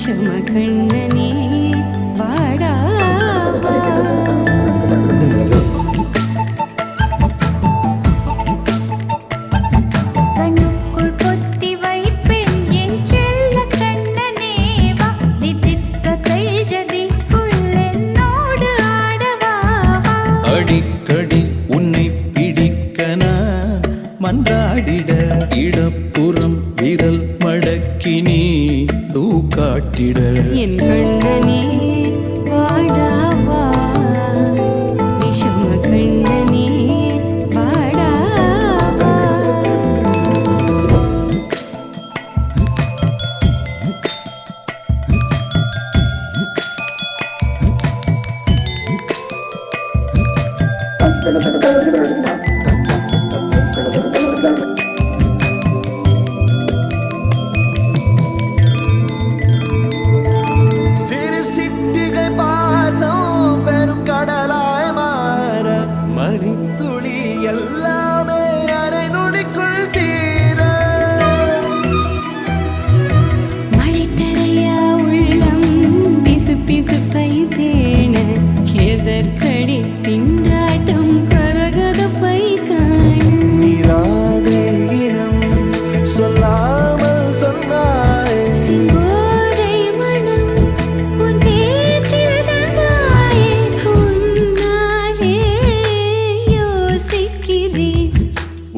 விஷம கண்ணனே வாடாவா. கண்ணுக்குள் பொத்தி வைப்பேன் என் செல்ல கண்ணனே வா. தித்தித்த கைஜதிக்குள் என்னோடு ஆடவா. அடிக்கடி உன்னை பிடிக்க நான் மன்றாடிட இடப்புறம் விரல் மடக்கி நீ காட்டிட என் கண்ணனே வாடாவா. விஷம கண்ணனே வாடாவா. மணித்துளி எல்லாமே அரை நொடிக்குள் தீர மழை தரையா உள்ளம் பிசு பிசுப்பை பேண எதற்கடி திண்டாட்டம் கரகதப்பை காண நீராதே இனம் சொல்லாமல் சொன்னாய் செங்கோதை மனம் உன் பேச்சில் தந்தாயே. உன்னாலே யோசிக்கிறேன்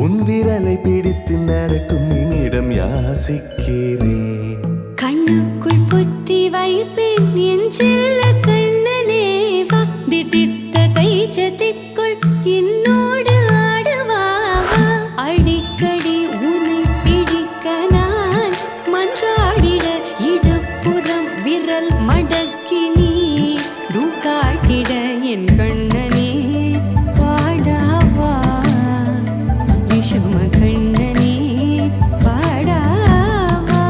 உன் விரலை பிடித்து நடக்கும் என்னிடம் யாசிக்கிறேன். கண்ணுக்குள் பொத்தி வைப்பேன் என் செல்ல கண்ணனே வா. தித்தித்த கைஜதிக்குள் என்னோடு ஆடவா. அடிக்கடி உன்னை பிடிக்க நான் மன்றாடிட இடப்புறம் விரல் மடக்கி நீ காட்டிட என் கண்ணனே வாடாவா. விஷம கண்ணனே வாடாவா.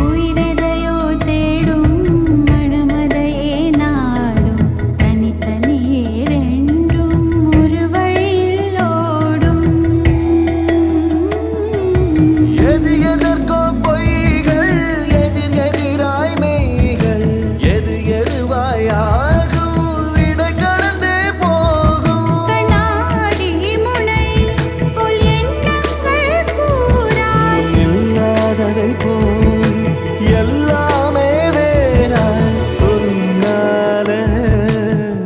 உயிரெதையோ தேடும் மனமதையே நாடும் தனித்தனியே ரெண்டும் ஒரு வழியில் ஓடும். எது எதற்கோ பொய்கள் எதிர் எதிராய் மெய்கள் எது எதுவாயாகும் விடை கடந்தே போகும். கண்ணாடி முனை போல் எண்ணங்கள் கூறாய். இல்லாததை போல் எல்லாமே வேறாய் உன்னால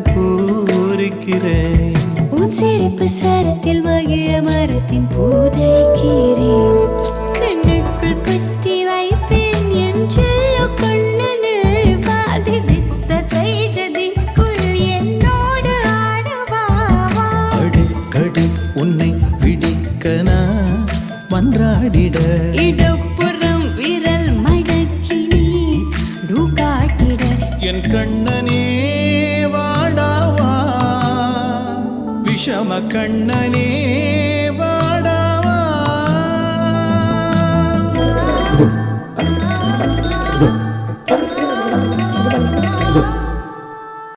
பூரிக்கிறேன். உன் சிரிப்பு சரத்தில் மகிழ மரத்தின் பூதைக்கிறேன். கண்ணுக்குள் குத்தி வைப்பேன் என் செல்ல கண்ணனே வா. தித்தித்த கைஜதிக்குள் என்னோடு ஆடவா. அடிக்கடி உன்னை பிடிக்க நான் மன்றாடிட இடப்புறம் விரல் மடக்கி நீ காட்டிட என் கண்ணனே வாடாவா. விஷம கண்ணனே